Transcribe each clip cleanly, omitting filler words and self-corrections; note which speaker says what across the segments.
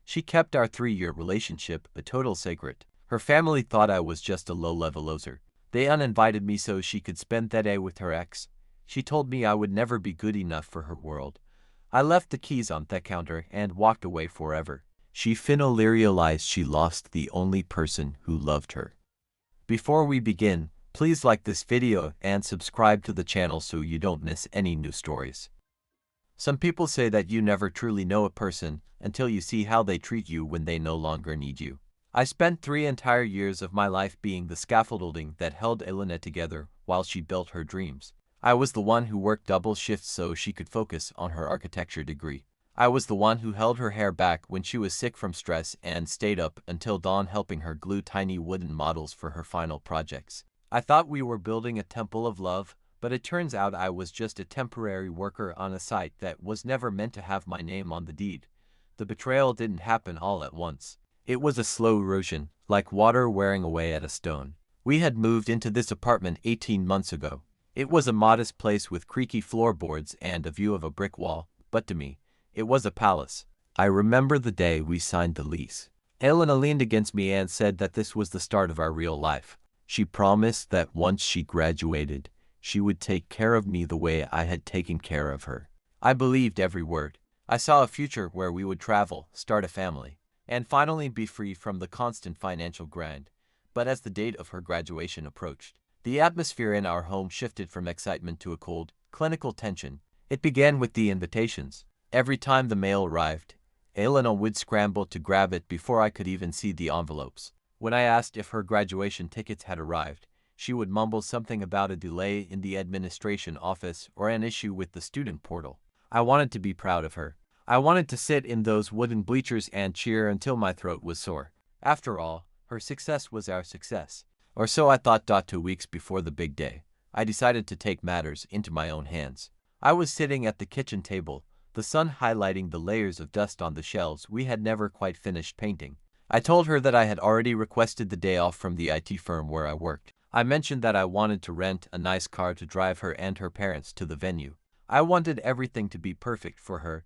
Speaker 1: She kept our 3-year relationship a total secret. Her family thought I was just a low-level loser. They uninvited me so she could spend that day with her ex. She told me I would never be good enough for her world. I left the keys on the counter and walked away forever. She finally realized she lost the only person who loved her. Before we begin, please like this video and subscribe to the channel so you don't miss any new stories. Some people say that you never truly know a person until you see how they treat you when they no longer need you. I spent 3 entire years of my life being the scaffolding that held Elena together while she built her dreams. I was the one who worked double shifts so she could focus on her architecture degree. I was the one who held her hair back when she was sick from stress and stayed up until dawn helping her glue tiny wooden models for her final projects. I thought we were building a temple of love, but it turns out I was just a temporary worker on a site that was never meant to have my name on the deed. The betrayal didn't happen all at once. It was a slow erosion, like water wearing away at a stone. We had moved into this apartment 18 months ago. It was a modest place with creaky floorboards and a view of a brick wall, but to me, it was a palace. I remember the day we signed the lease. Elena leaned against me and said that this was the start of our real life. She promised that once she graduated, she would take care of me the way I had taken care of her. I believed every word. I saw a future where we would travel, start a family, and finally be free from the constant financial grind. But as the date of her graduation approached, the atmosphere in our home shifted from excitement to a cold, clinical tension. It began with the invitations. Every time the mail arrived, Elena would scramble to grab it before I could even see the envelopes. When I asked if her graduation tickets had arrived, she would mumble something about a delay in the administration office or an issue with the student portal. I wanted to be proud of her. I wanted to sit in those wooden bleachers and cheer until my throat was sore. After all, her success was our success. Or so I thought. 2 weeks before the big day, I decided to take matters into my own hands. I was sitting at the kitchen table, the sun highlighting the layers of dust on the shelves we had never quite finished painting. I told her that I had already requested the day off from the IT firm where I worked. I mentioned that I wanted to rent a nice car to drive her and her parents to the venue. I wanted everything to be perfect for her.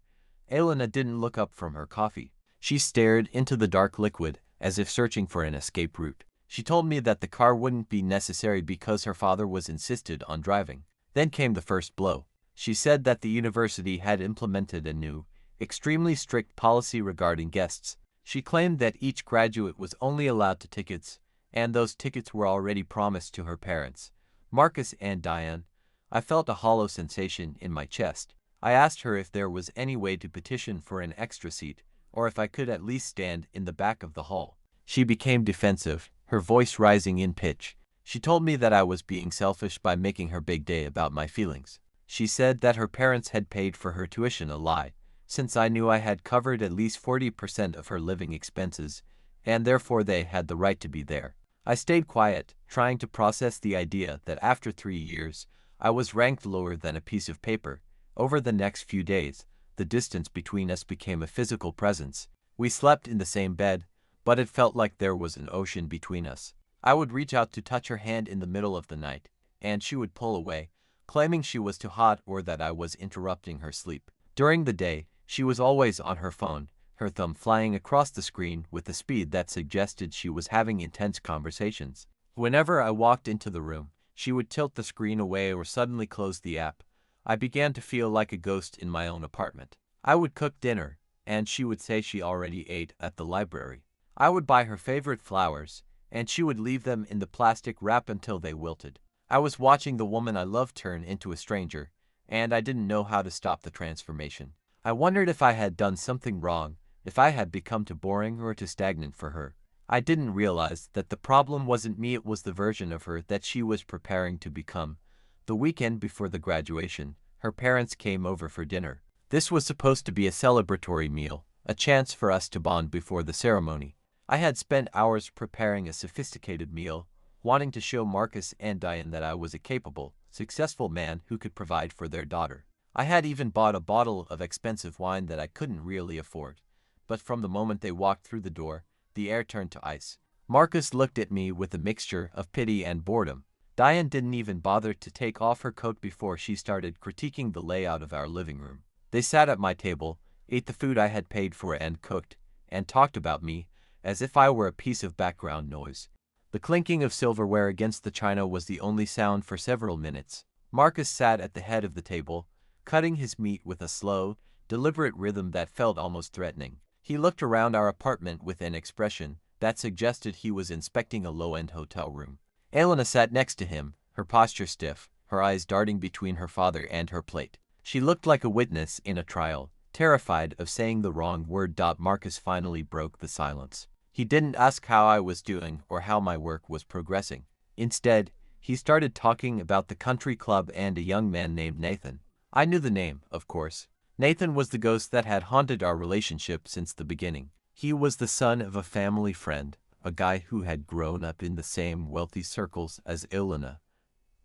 Speaker 1: Elena didn't look up from her coffee. She stared into the dark liquid as if searching for an escape route. She told me that the car wouldn't be necessary because her father was insisted on driving. Then came the first blow. She said that the university had implemented a new, extremely strict policy regarding guests. She claimed that each graduate was only allowed 2 tickets, and those tickets were already promised to her parents, Marcus and Diane. I felt a hollow sensation in my chest. I asked her if there was any way to petition for an extra seat, or if I could at least stand in the back of the hall. She became defensive, her voice rising in pitch. She told me that I was being selfish by making her big day about my feelings. She said that her parents had paid for her tuition, a lie, since I knew I had covered at least 40% of her living expenses, and therefore they had the right to be there. I stayed quiet, trying to process the idea that after 3 years, I was ranked lower than a piece of paper. Over the next few days, the distance between us became a physical presence. We slept in the same bed, but it felt like there was an ocean between us. I would reach out to touch her hand in the middle of the night, and she would pull away, claiming she was too hot or that I was interrupting her sleep. During the day, she was always on her phone, her thumb flying across the screen with a speed that suggested she was having intense conversations. Whenever I walked into the room, she would tilt the screen away or suddenly close the app. I began to feel like a ghost in my own apartment. I would cook dinner, and she would say she already ate at the library. I would buy her favorite flowers, and she would leave them in the plastic wrap until they wilted. I was watching the woman I loved turn into a stranger, and I didn't know how to stop the transformation. I wondered if I had done something wrong, if I had become too boring or too stagnant for her. I didn't realize that the problem wasn't me, it was the version of her that she was preparing to become. The weekend before the graduation, her parents came over for dinner. This was supposed to be a celebratory meal, a chance for us to bond before the ceremony. I had spent hours preparing a sophisticated meal, wanting to show Marcus and Diane that I was a capable, successful man who could provide for their daughter. I had even bought a bottle of expensive wine that I couldn't really afford. But from the moment they walked through the door, the air turned to ice. Marcus looked at me with a mixture of pity and boredom. Diane didn't even bother to take off her coat before she started critiquing the layout of our living room. They sat at my table, ate the food I had paid for and cooked, and talked about me, as if I were a piece of background noise. The clinking of silverware against the china was the only sound for several minutes. Marcus sat at the head of the table, cutting his meat with a slow, deliberate rhythm that felt almost threatening. He looked around our apartment with an expression that suggested he was inspecting a low-end hotel room. Elena sat next to him, her posture stiff, her eyes darting between her father and her plate. She looked like a witness in a trial, terrified of saying the wrong word. Marcus finally broke the silence. He didn't ask how I was doing or how my work was progressing. Instead, he started talking about the country club and a young man named Nathan. I knew the name, of course. Nathan was the ghost that had haunted our relationship since the beginning. He was the son of a family friend, a guy who had grown up in the same wealthy circles as Elena.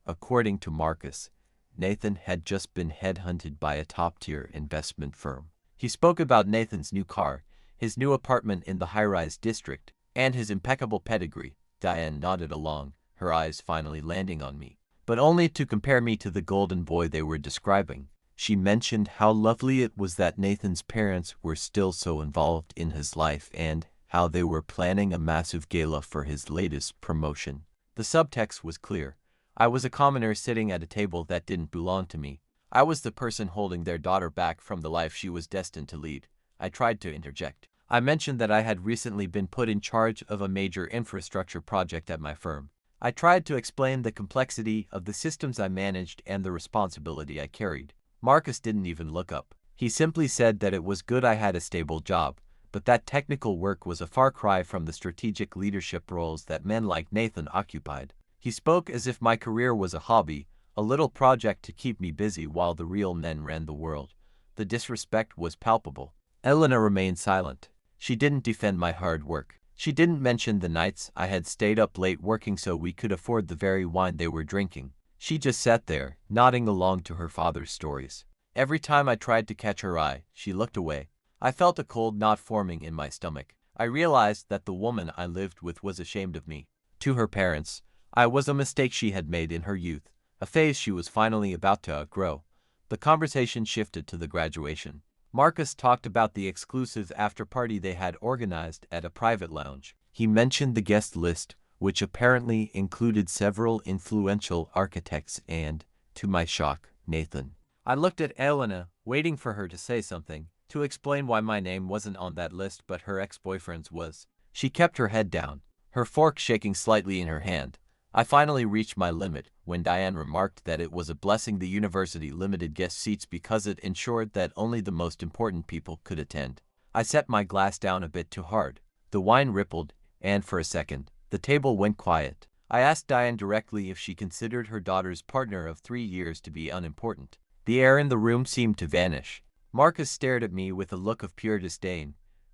Speaker 1: According to Marcus, Nathan had just been headhunted by a top-tier investment firm. He spoke about Nathan's new car, his new apartment in the high-rise district, and his impeccable pedigree. Diane nodded along, her eyes finally landing on me, but only to compare me to the golden boy they were describing. She mentioned how lovely it was that Nathan's parents were still so involved in his life and how they were planning a massive gala for his latest promotion. The subtext was clear. I was a commoner sitting at a table that didn't belong to me. I was the person holding their daughter back from the life she was destined to lead. I tried to interject. I mentioned that I had recently been put in charge of a major infrastructure project at my firm. I tried to explain the complexity of the systems I managed and the responsibility I carried. Marcus didn't even look up. He simply said that it was good I had a stable job, but that technical work was a far cry from the strategic leadership roles that men like Nathan occupied. He spoke as if my career was a hobby, a little project to keep me busy while the real men ran the world. The disrespect was palpable. Elena remained silent. She didn't defend my hard work. She didn't mention the nights I had stayed up late working so we could afford the very wine they were drinking. She just sat there, nodding along to her father's stories. Every time I tried to catch her eye, she looked away. I felt a cold knot forming in my stomach. I realized that the woman I lived with was ashamed of me. To her parents, I was a mistake she had made in her youth, a phase she was finally about to outgrow. The conversation shifted to the graduation. Marcus talked about the exclusive after-party they had organized at a private lounge. He mentioned the guest list, which apparently included several influential architects and, to my shock, Nathan. I looked at Elena, waiting for her to say something, to explain why my name wasn't on that list but her ex-boyfriend's was. She kept her head down, her fork shaking slightly in her hand. I finally reached my limit when Diane remarked that it was a blessing the university limited guest seats because it ensured that only the most important people could attend. I set my glass down a bit too hard. The wine rippled, and for a second, the table went quiet. I asked Diane directly if she considered her daughter's partner of 3 years to be unimportant. The air in the room seemed to vanish. Marcus stared at me with a look of pure disdain.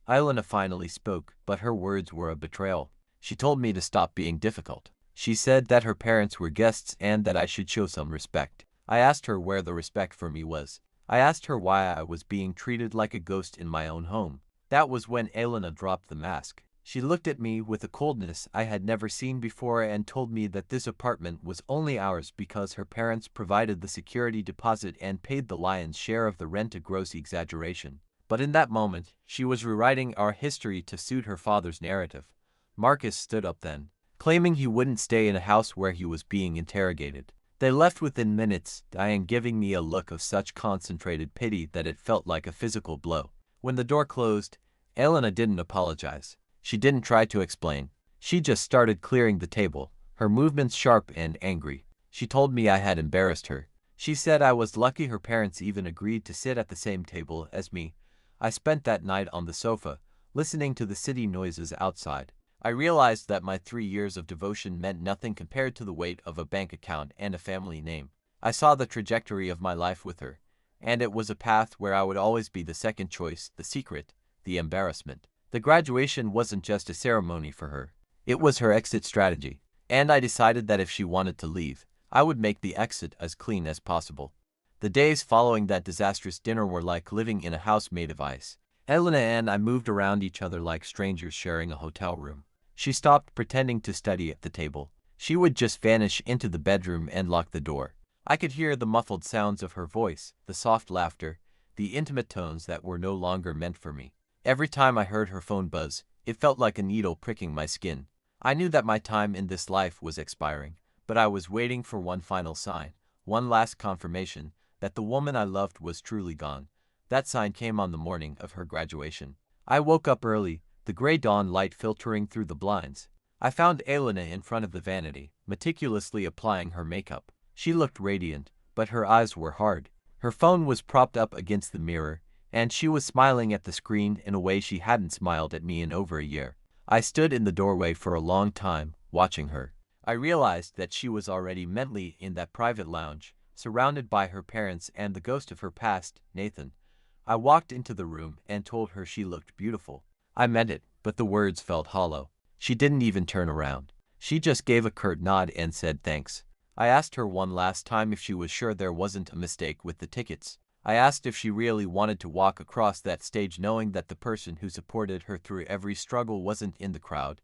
Speaker 1: Elena finally spoke, but her words were a betrayal. She told me to stop being difficult. She said that her parents were guests and that I should show some respect. I asked her where the respect for me was. I asked her why I was being treated like a ghost in my own home. That was when Elena dropped the mask. She looked at me with a coldness I had never seen before and told me that this apartment was only ours because her parents provided the security deposit and paid the lion's share of the rent, a gross exaggeration. But in that moment, she was rewriting our history to suit her father's narrative. Marcus stood up then, claiming he wouldn't stay in a house where he was being interrogated. They left within minutes, Diane giving me a look of such concentrated pity that it felt like a physical blow. When the door closed, Elena didn't apologize. She didn't try to explain. She just started clearing the table, her movements sharp and angry. She told me I had embarrassed her. She said I was lucky her parents even agreed to sit at the same table as me. I spent that night on the sofa, listening to the city noises outside. I realized that my 3 years of devotion meant nothing compared to the weight of a bank account and a family name. I saw the trajectory of my life with her, and it was a path where I would always be the second choice, the secret, the embarrassment. The graduation wasn't just a ceremony for her. It was her exit strategy, and I decided that if she wanted to leave, I would make the exit as clean as possible. The days following that disastrous dinner were like living in a house made of ice. Elena and I moved around each other like strangers sharing a hotel room. She stopped pretending to study at the table. She would just vanish into the bedroom and lock the door. I could hear the muffled sounds of her voice, the soft laughter, the intimate tones that were no longer meant for me. Every time I heard her phone buzz, it felt like a needle pricking my skin. I knew that my time in this life was expiring, but I was waiting for one final sign, one last confirmation that the woman I loved was truly gone. That sign came on the morning of her graduation. I woke up early, the gray dawn light filtering through the blinds. I found Elena in front of the vanity, meticulously applying her makeup. She looked radiant, but her eyes were hard. Her phone was propped up against the mirror, and she was smiling at the screen in a way she hadn't smiled at me in over a year. I stood in the doorway for a long time, watching her. I realized that she was already mentally in that private lounge, surrounded by her parents and the ghost of her past, Nathan. I walked into the room and told her she looked beautiful. I meant it, but the words felt hollow. She didn't even turn around. She just gave a curt nod and said thanks. I asked her one last time if she was sure there wasn't a mistake with the tickets. I asked if she really wanted to walk across that stage knowing that the person who supported her through every struggle wasn't in the crowd.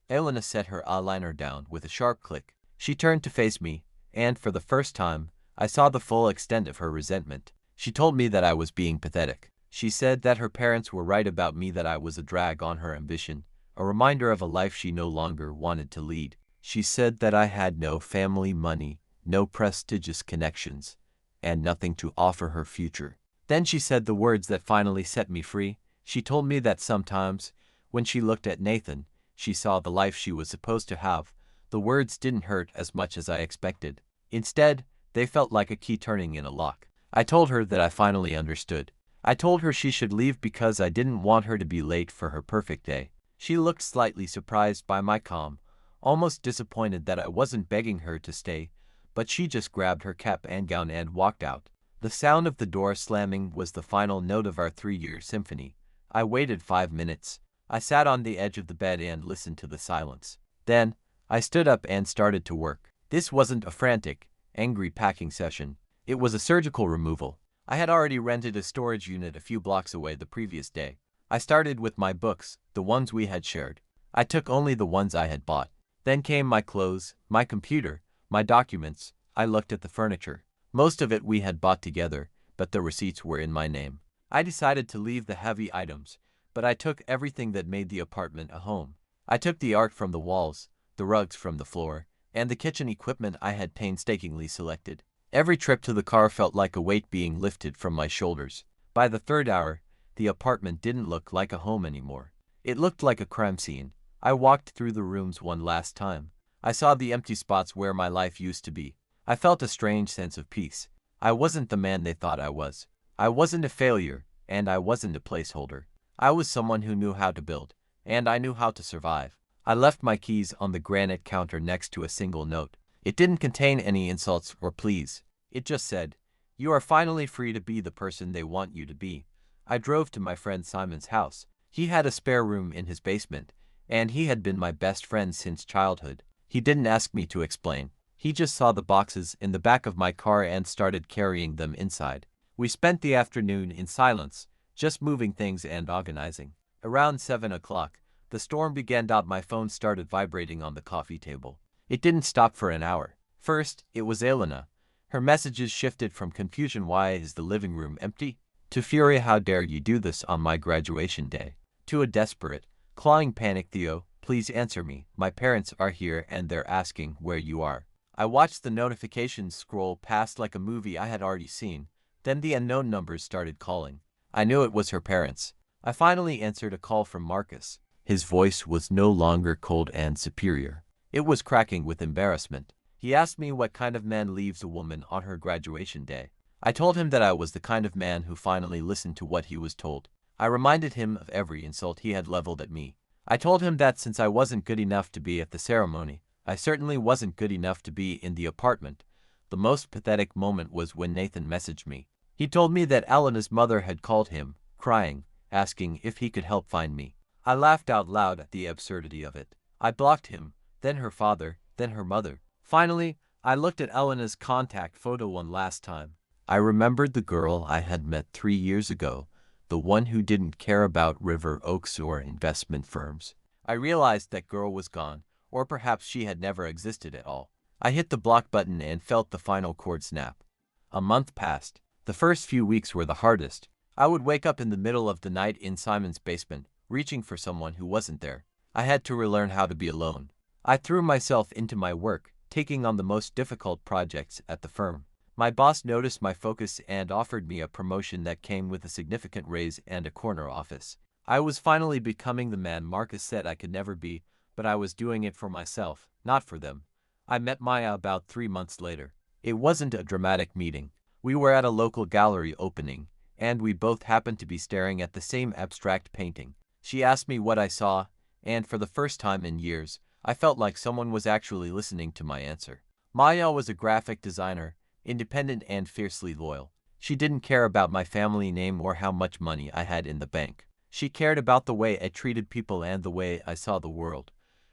Speaker 1: Elena set her eyeliner down with a sharp click. She turned to face me, and for the first time, I saw the full extent of her resentment. She told me that I was being pathetic. She said that her parents were right about me, that I was a drag on her ambition, a reminder of a life she no longer wanted to lead. She said that I had no family money, no prestigious connections, and nothing to offer her future. Then she said the words that finally set me free. She told me that sometimes, when she looked at Nathan, she saw the life she was supposed to have. The words didn't hurt as much as I expected. Instead, they felt like a key turning in a lock. I told her that I finally understood. I told her she should leave because I didn't want her to be late for her perfect day. She looked slightly surprised by my calm, almost disappointed that I wasn't begging her to stay, but she just grabbed her cap and gown and walked out. The sound of the door slamming was the final note of our 3-year symphony. I waited 5 minutes. I sat on the edge of the bed and listened to the silence. Then, I stood up and started to work. This wasn't a frantic, angry packing session. It was a surgical removal. I had already rented a storage unit a few blocks away the previous day. I started with my books, the ones we had shared. I took only the ones I had bought. Then came my clothes, my computer, my documents. I looked at the furniture. Most of it we had bought together, but the receipts were in my name. I decided to leave the heavy items, but I took everything that made the apartment a home. I took the art from the walls, the rugs from the floor, and the kitchen equipment I had painstakingly selected. Every trip to the car felt like a weight being lifted from my shoulders. By the 3rd hour, the apartment didn't look like a home anymore. It looked like a crime scene. I walked through the rooms one last time. I saw the empty spots where my life used to be. I felt a strange sense of peace. I wasn't the man they thought I was. I wasn't a failure, and I wasn't a placeholder. I was someone who knew how to build, and I knew how to survive. I left my keys on the granite counter next to a single note. It didn't contain any insults or pleas. It just said, "You are finally free to be the person they want you to be." I drove to my friend Simon's house. He had a spare room in his basement, and he had been my best friend since childhood. He didn't ask me to explain. He just saw the boxes in the back of my car and started carrying them inside. We spent the afternoon in silence, just moving things and organizing. Around 7 o'clock, the storm began. My phone started vibrating on the coffee table. It didn't stop for an hour. First, it was Elena. Her messages shifted from confusion, "Why is the living room empty?" to fury, "How dare you do this on my graduation day?" to a desperate, clawing panic, "Theo, please answer me. My parents are here and they're asking where you are." I watched the notifications scroll past like a movie I had already seen. Then the unknown numbers started calling. I knew it was her parents. I finally answered a call from Marcus. His voice was no longer cold and superior. It was cracking with embarrassment. He asked me what kind of man leaves a woman on her graduation day. I told him that I was the kind of man who finally listened to what he was told. I reminded him of every insult he had leveled at me. I told him that since I wasn't good enough to be at the ceremony, I certainly wasn't good enough to be in the apartment. The most pathetic moment was when Nathan messaged me. He told me that Elena's mother had called him, crying, asking if he could help find me. I laughed out loud at the absurdity of it. I blocked him, then her father, then her mother. Finally, I looked at Elena's contact photo one last time. I remembered the girl I had met 3 years ago, the one who didn't care about River Oaks or investment firms. I realized that girl was gone, or perhaps she had never existed at all. I hit the block button and felt the final cord snap. A month passed. The first few weeks were the hardest. I would wake up in the middle of the night in Simon's basement, reaching for someone who wasn't there. I had to relearn how to be alone. I threw myself into my work, taking on the most difficult projects at the firm. My boss noticed my focus and offered me a promotion that came with a significant raise and a corner office. I was finally becoming the man Marcus said I could never be, but I was doing it for myself, not for them. I met Maya about 3 months later. It wasn't a dramatic meeting. We were at a local gallery opening, and we both happened to be staring at the same abstract painting. She asked me what I saw, and for the first time in years, I felt like someone was actually listening to my answer. Maya was a graphic designer, independent and fiercely loyal. She didn't care about my family name or how much money I had in the bank. She cared about the way I treated people and the way I saw the world.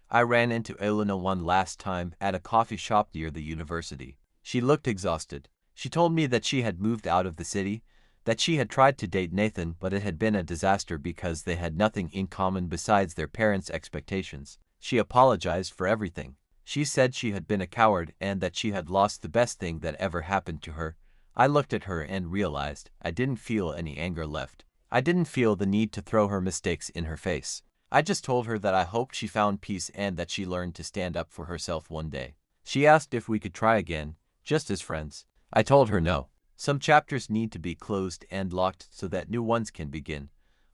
Speaker 1: I ran into Elena one last time at a coffee shop near the university. She looked exhausted. She told me that she had moved out of the city, that she had tried to date Nathan but it had been a disaster because they had nothing in common besides their parents' expectations. She apologized for everything. She said she had been a coward and that she had lost the best thing that ever happened to her. I looked at her and realized I didn't feel any anger left. I didn't feel the need to throw her mistakes in her face. I just told her that I hoped she found peace and that she learned to stand up for herself one day. She asked if we could try again, just as friends. I told her no. Some chapters need to be closed and locked so that new ones can begin.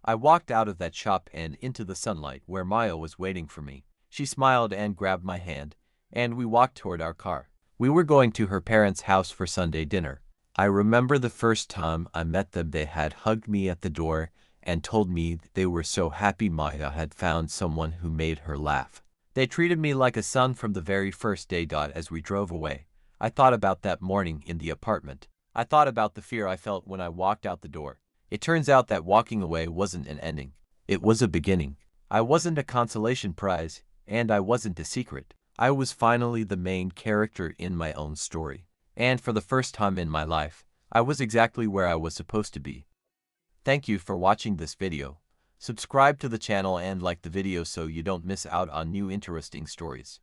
Speaker 1: I walked out of that shop and into the sunlight where Maya was waiting for me. She smiled and grabbed my hand, and we walked toward our car. We were going to her parents' house for Sunday dinner. I remember the first time I met them, they had hugged me at the door and told me they were so happy Maya had found someone who made her laugh. They treated me like a son from the very first day. As we drove away, I thought about that morning in the apartment. I thought about the fear I felt when I walked out the door. It turns out that walking away wasn't an ending. It was a beginning. I wasn't a consolation prize, and I wasn't a secret. I was finally the main character in my own story. And for the first time in my life, I was exactly where I was supposed to be. Thank you for watching this video. Subscribe to the channel and like the video so you don't miss out on new interesting stories.